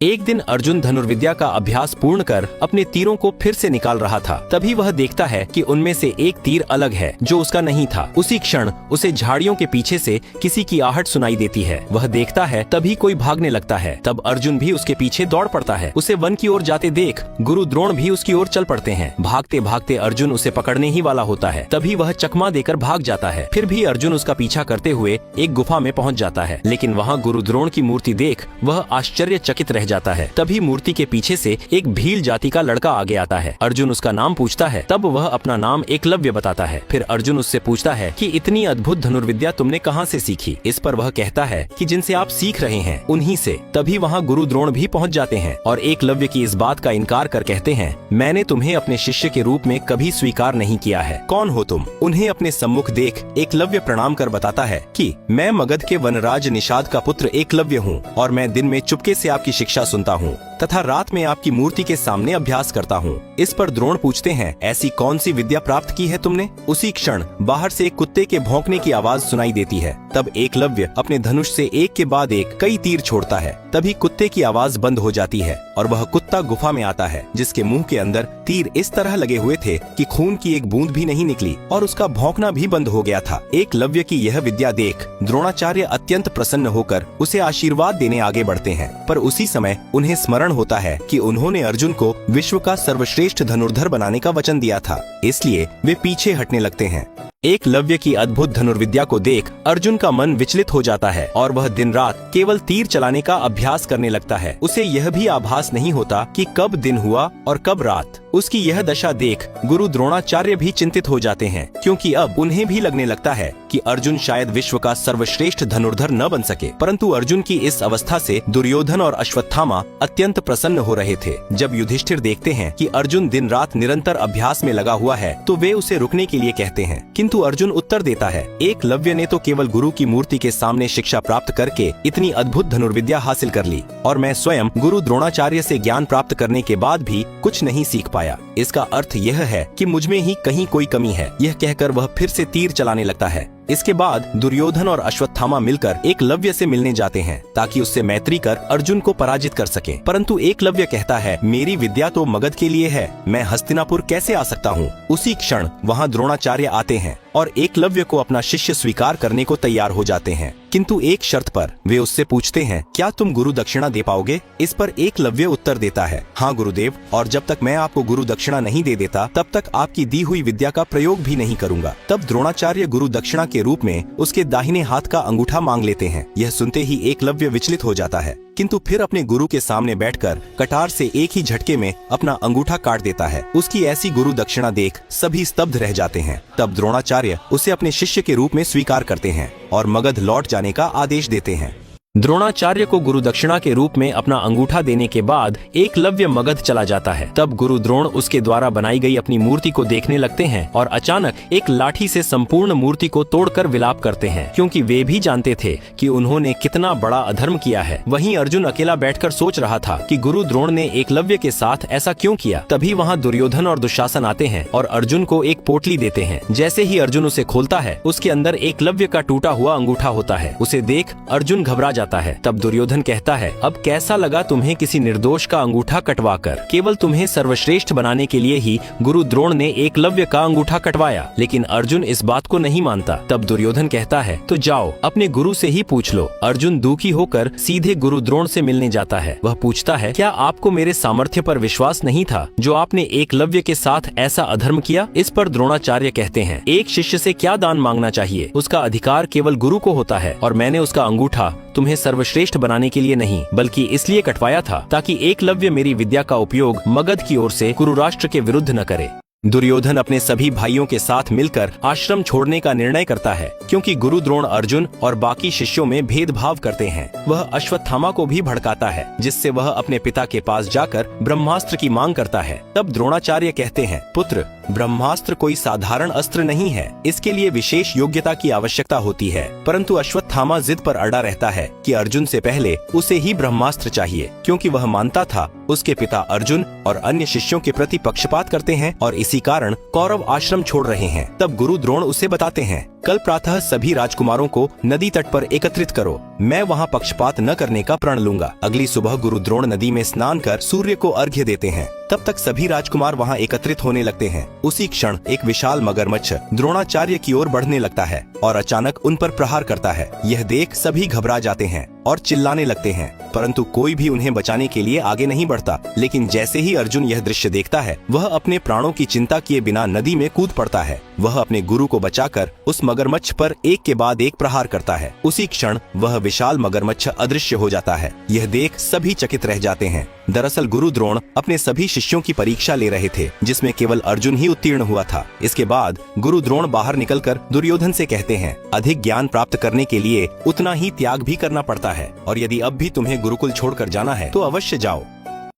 एक दिन अर्जुन धनुर्विद्या का अभ्यास पूर्ण कर अपने तीरों को फिर से निकाल रहा था। तभी वह देखता है कि उनमें से एक तीर अलग है जो उसका नहीं था। उसी क्षण उसे झाड़ियों के पीछे से किसी की आहट सुनाई देती है। वह देखता है तभी कोई भागने लगता है। तब अर्जुन भी उसके पीछे दौड़ पड़ता है। उसे वन की ओर जाते देख गुरु द्रोण भी उसकी ओर चल पड़ते हैं। भागते भागते अर्जुन उसे पकड़ने ही वाला होता है। तभी वह चकमा देकर भाग जाता है। फिर भी अर्जुन उसका पीछा करते हुए एक गुफा में पहुंच जाता है। लेकिन वहाँ गुरु द्रोण की मूर्ति देख वह आश्चर्यचकित रह जाता है। तभी मूर्ति के पीछे से एक भील जाति का लड़का आगे आता है। अर्जुन उसका नाम पूछता है। तब वह अपना नाम एकलव्य बताता है। फिर अर्जुन उससे पूछता है कि इतनी अद्भुत धनुर्विद्या तुमने कहाँ से सीखी। इस पर वह कहता है कि जिनसे आप सीख रहे हैं उन्हीं से। तभी वहाँ गुरु द्रोण भी पहुँच जाते हैं और एकलव्य की इस बात का इनकार कर कहते हैं, मैंने तुम्हें अपने शिष्य के रूप में कभी स्वीकार नहीं किया है। कौन हो तुम। उन्हें अपने सम्मुख देख एकलव्य प्रणाम कर बताता है कि मैं मगध के वनराज निषाद का पुत्र एकलव्य हूँ और मैं दिन में चुपके से आपकी शिक्षा सुनता हूँ तथा रात में आपकी मूर्ति के सामने अभ्यास करता हूँ। इस पर द्रोण पूछते हैं, ऐसी कौन सी विद्या प्राप्त की है तुमने। उसी क्षण बाहर से एक कुत्ते के भौंकने की आवाज सुनाई देती है। तब एकलव्य अपने धनुष से एक के बाद एक कई तीर छोड़ता है। तभी कुत्ते की आवाज बंद हो जाती है और वह कुत्ता गुफा में आता है जिसके मुंह के अंदर तीर इस तरह लगे हुए थे कि खून की एक बूंद भी नहीं निकली और उसका भौंकना भी बंद हो गया था। एकलव्य की यह विद्या देख द्रोणाचार्य अत्यंत प्रसन्न होकर उसे आशीर्वाद देने आगे बढ़ते हैं। पर उसी समय उन्हें स्मरण होता है कि उन्होंने अर्जुन को विश्व का सर्वश्रेष्ठ धनुर्धर बनाने का वचन दिया था। इसलिए वे पीछे हटने लगते हैं। एकलव्य की अद्भुत धनुर्विद्या को देख अर्जुन का मन विचलित हो जाता है और वह दिन रात केवल तीर चलाने का अभ्यास करने लगता है। उसे यह भी आभास नहीं होता कि कब दिन हुआ और कब रात। उसकी यह दशा देख गुरु द्रोणाचार्य भी चिंतित हो जाते हैं, क्योंकि अब उन्हें भी लगने लगता है कि अर्जुन शायद विश्व का सर्वश्रेष्ठ धनुर्धर न बन सके। परंतु अर्जुन की इस अवस्था से दुर्योधन और अश्वत्थामा अत्यंत प्रसन्न हो रहे थे। जब युधिष्ठिर देखते हैं कि अर्जुन दिन रात निरंतर अभ्यास में लगा हुआ है तो वे उसे रुकने के लिए कहते हैं, किंतु अर्जुन उत्तर देता है, एकलव्य ने तो केवल गुरु की मूर्ति के सामने शिक्षा प्राप्त करके इतनी अद्भुत धनुर्विद्या हासिल कर ली और मैं स्वयं गुरु द्रोणाचार्य से ज्ञान प्राप्त करने के बाद भी कुछ नहीं सीख पाया। इसका अर्थ यह है कि मुझमें ही कहीं कोई कमी है। यह कहकर वह फिर से तीर चलाने लगता है। इसके बाद दुर्योधन और अश्वत्थामा मिलकर एकलव्य से मिलने जाते हैं ताकि उससे मैत्री कर अर्जुन को पराजित कर सके। परंतु एकलव्य कहता है, मेरी विद्या तो मगध के लिए है, मैं हस्तिनापुर कैसे आ सकता हूँ। उसी क्षण वहाँ द्रोणाचार्य आते हैं और एकलव्य को अपना शिष्य स्वीकार करने को तैयार हो जाते हैं, किंतु एक शर्त पर। वे उससे पूछते हैं, क्या तुम गुरु दक्षिणा दे पाओगे। इस पर एकलव्य उत्तर देता है, हाँ गुरुदेव, और जब तक मैं आपको गुरु दक्षिणा नहीं दे देता तब तक आपकी दी हुई विद्या का प्रयोग भी नहीं करूंगा। तब द्रोणाचार्य गुरु दक्षिणा के रूप में उसके दाहिने हाथ का अंगूठा मांग लेते हैं। यह सुनते ही एकलव्य विचलित हो जाता है, किंतु फिर अपने गुरु के सामने बैठकर कटार से एक ही झटके में अपना अंगूठा काट देता है। उसकी ऐसी गुरु दक्षिणा देख सभी स्तब्ध रह जाते हैं। तब द्रोणाचार्य उसे अपने शिष्य के रूप में स्वीकार करते हैं और मगध लौट जाने का आदेश देते हैं। द्रोणाचार्य को गुरु दक्षिणा के रूप में अपना अंगूठा देने के बाद एकलव्य मगध चला जाता है। तब गुरु द्रोण उसके द्वारा बनाई गई अपनी मूर्ति को देखने लगते हैं और अचानक एक लाठी से संपूर्ण मूर्ति को तोड़कर विलाप करते हैं, क्योंकि वे भी जानते थे कि उन्होंने कितना बड़ा अधर्म किया है। वहीं अर्जुन अकेला बैठकर सोच रहा था कि गुरु द्रोण ने एकलव्य के साथ ऐसा क्यों किया। तभी वहाँ दुर्योधन और दुशासन आते हैं और अर्जुन को एक पोटली देते हैं। जैसे ही अर्जुन उसे खोलता है उसके अंदर एकलव्य का टूटा हुआ अंगूठा होता है। उसे देख अर्जुन घबरा जाता है। तब दुर्योधन कहता है, अब कैसा लगा तुम्हें किसी निर्दोष का अंगूठा कटवाकर। केवल तुम्हें सर्वश्रेष्ठ बनाने के लिए ही गुरु द्रोण ने एकलव्य का अंगूठा कटवाया। लेकिन अर्जुन इस बात को नहीं मानता। तब दुर्योधन कहता है, तो जाओ अपने गुरु से ही पूछ लो। अर्जुन दुखी होकर सीधे गुरु द्रोण से मिलने जाता है। वह पूछता है, क्या आपको मेरे सामर्थ्य पर विश्वास नहीं था जो आपने एकलव्य के साथ ऐसा अधर्म किया। इस पर द्रोणाचार्य कहते हैं, एक शिष्य से क्या दान मांगना चाहिए, उसका अधिकार केवल गुरु को होता है और मैंने उसका अंगूठा तुम्हें सर्वश्रेष्ठ बनाने के लिए नहीं बल्कि इसलिए कटवाया था ताकि एकलव्य मेरी विद्या का उपयोग मगध की ओर से कुरु राष्ट्र के विरुद्ध न करे। दुर्योधन अपने सभी भाइयों के साथ मिलकर आश्रम छोड़ने का निर्णय करता है, क्योंकि गुरु द्रोण अर्जुन और बाकी शिष्यों में भेदभाव करते हैं। वह अश्वत्थामा को भी भड़काता है, जिससे वह अपने पिता के पास जाकर ब्रह्मास्त्र की मांग करता है। तब द्रोणाचार्य कहते हैं, पुत्र, ब्रह्मास्त्र कोई साधारण अस्त्र नहीं है, इसके लिए विशेष योग्यता की आवश्यकता होती है। परंतु अश्वत्थामा जिद पर अड़ा रहता है कि अर्जुन से पहले उसे ही ब्रह्मास्त्र चाहिए, क्योंकि वह मानता था उसके पिता अर्जुन और अन्य शिष्यों के प्रति पक्षपात करते हैं और इसी कारण कौरव आश्रम छोड़ रहे हैं। तब गुरु द्रोण उसे बताते हैं, कल प्रातः सभी राजकुमारों को नदी तट पर एकत्रित करो। मैं वहाँ पक्षपात न करने का प्रण लूंगा। अगली सुबह गुरु द्रोण नदी में स्नान कर सूर्य को अर्घ्य देते हैं। तब तक सभी राजकुमार वहाँ एकत्रित होने लगते हैं। उसी क्षण एक विशाल मगरमच्छ द्रोणाचार्य की ओर बढ़ने लगता है और अचानक उन पर प्रहार करता है। यह देख सभी घबरा जाते हैं और चिल्लाने लगते हैं, परंतु कोई भी उन्हें बचाने के लिए आगे नहीं बढ़ता। लेकिन जैसे ही अर्जुन यह दृश्य देखता है, वह अपने प्राणों की चिंता किए बिना नदी में कूद पड़ता है। वह अपने गुरु को बचाकर उस मगरमच्छ पर एक के बाद एक प्रहार करता है। उसी क्षण वह विशाल मगरमच्छ अदृश्य हो जाता है। यह देख सभी चकित रह जाते हैं। दरअसल गुरु द्रोण अपने सभी शिष्यों की परीक्षा ले रहे थे, जिसमें केवल अर्जुन ही उत्तीर्ण हुआ था। इसके बाद गुरु द्रोण बाहर निकलकर दुर्योधन से कहते हैं, अधिक ज्ञान प्राप्त करने के लिए उतना ही त्याग भी करना पड़ता है, और यदि अब भी तुम्हें गुरुकुल छोड़कर जाना है तो अवश्य जाओ।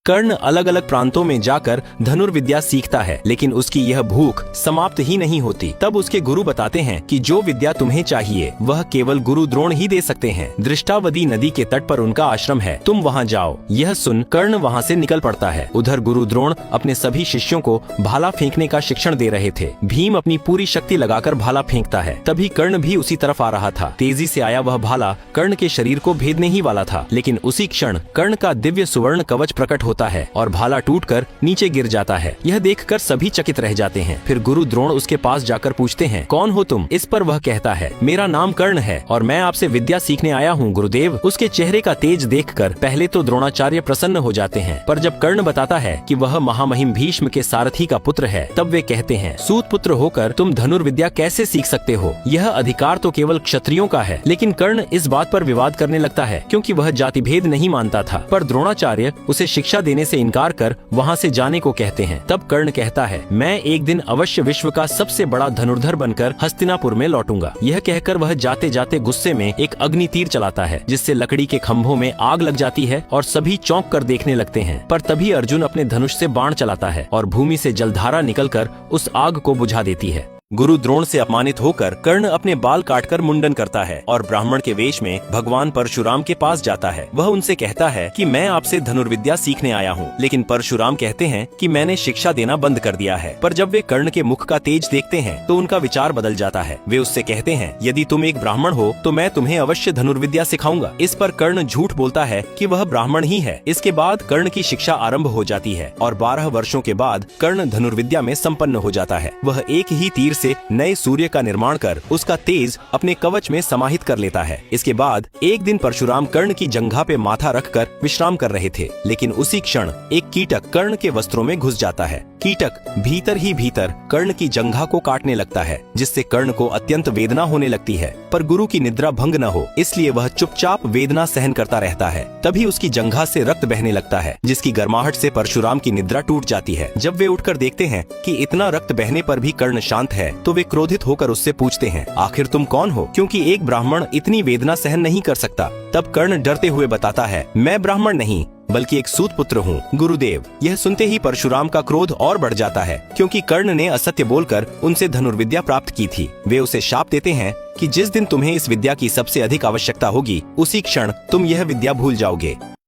कर्ण अलग अलग प्रांतों में जाकर धनुर्विद्या सीखता है, लेकिन उसकी यह भूख समाप्त ही नहीं होती। तब उसके गुरु बताते हैं कि जो विद्या तुम्हें चाहिए वह केवल गुरु द्रोण ही दे सकते हैं। दृष्टावती नदी के तट पर उनका आश्रम है, तुम वहां जाओ। यह सुन कर्ण वहां से निकल पड़ता है। उधर गुरु द्रोण अपने सभी शिष्यों को भाला फेंकने का शिक्षण दे रहे थे। भीम अपनी पूरी शक्ति लगाकर भाला फेंकता है, तभी कर्ण भी उसी तरफ आ रहा था। तेजी से आया वह भाला कर्ण के शरीर को भेदने ही वाला था, लेकिन उसी क्षण कर्ण का दिव्य सुवर्ण कवच प्रकट होता है और भाला टूटकर नीचे गिर जाता है। यह देखकर सभी चकित रह जाते हैं। फिर गुरु द्रोण उसके पास जाकर पूछते हैं, कौन हो तुम? इस पर वह कहता है, मेरा नाम कर्ण है और मैं आपसे विद्या सीखने आया हूँ गुरुदेव। उसके चेहरे का तेज देखकर पहले तो द्रोणाचार्य प्रसन्न हो जाते हैं, पर जब कर्ण बताता है कि वह महामहिम भीष्म के सारथी का पुत्र है, तब वे कहते हैं, सूत पुत्र होकर तुम धनुर्विद्या कैसे सीख सकते हो? यह अधिकार तो केवल क्षत्रियों का है। लेकिन कर्ण इस बात पर विवाद करने लगता है, क्योंकि वह जाति भेद नहीं मानता था। पर द्रोणाचार्य उसे शिक्षा देने से इनकार कर वहां से जाने को कहते हैं। तब कर्ण कहता है, मैं एक दिन अवश्य विश्व का सबसे बड़ा धनुर्धर बनकर हस्तिनापुर में लौटूंगा। यह कहकर वह जाते जाते गुस्से में एक अग्नि तीर चलाता है, जिससे लकड़ी के खंभों में आग लग जाती है और सभी चौंक कर देखने लगते हैं। पर तभी अर्जुन अपने धनुष से बाण चलाता है और भूमि से जलधारा निकलकर उस आग को बुझा देती है। गुरु द्रोण से अपमानित होकर कर्ण अपने बाल काटकर मुंडन करता है और ब्राह्मण के वेश में भगवान परशुराम के पास जाता है। वह उनसे कहता है कि मैं आपसे धनुर्विद्या सीखने आया हूँ, लेकिन परशुराम कहते हैं कि मैंने शिक्षा देना बंद कर दिया है। पर जब वे कर्ण के मुख का तेज देखते हैं तो उनका विचार बदल जाता है। वे उससे कहते हैं, यदि तुम एक ब्राह्मण हो तो मैं तुम्हें अवश्य धनुर्विद्या सिखाऊंगा। इस पर कर्ण झूठ बोलता है कि वह ब्राह्मण ही है। इसके बाद कर्ण की शिक्षा आरंभ हो जाती है और 12 वर्षों के बाद कर्ण धनुर्विद्या में संपन्न हो जाता है। वह एक ही तीर से नए सूर्य का निर्माण कर उसका तेज अपने कवच में समाहित कर लेता है। इसके बाद एक दिन परशुराम कर्ण की जंघा पे माथा रखकर विश्राम कर रहे थे, लेकिन उसी क्षण एक कीटक कर्ण के वस्त्रों में घुस जाता है। कीटक भीतर ही भीतर कर्ण की जंघा को काटने लगता है, जिससे कर्ण को अत्यंत वेदना होने लगती है। पर गुरु की निद्रा भंग न हो, इसलिए वह चुपचाप वेदना सहन करता रहता है। तभी उसकी जंघा से रक्त बहने लगता है, जिसकी गर्माहट से परशुराम की निद्रा टूट जाती है। जब वे उठकर देखते हैं कि इतना रक्त बहने पर भी कर्ण शांत है, तो वे क्रोधित होकर उससे पूछते हैं, आखिर तुम कौन हो, क्योंकि एक ब्राह्मण इतनी वेदना सहन नहीं कर सकता। तब कर्ण डरते हुए बताता है, मैं ब्राह्मण नहीं बल्कि एक सूत पुत्र हूँ गुरुदेव। यह सुनते ही परशुराम का क्रोध और बढ़ जाता है, क्योंकि कर्ण ने असत्य बोलकर उनसे धनुर्विद्या प्राप्त की थी। वे उसे शाप देते हैं कि जिस दिन तुम्हें इस विद्या की सबसे अधिक आवश्यकता होगी, उसी क्षण तुम यह विद्या भूल जाओगे।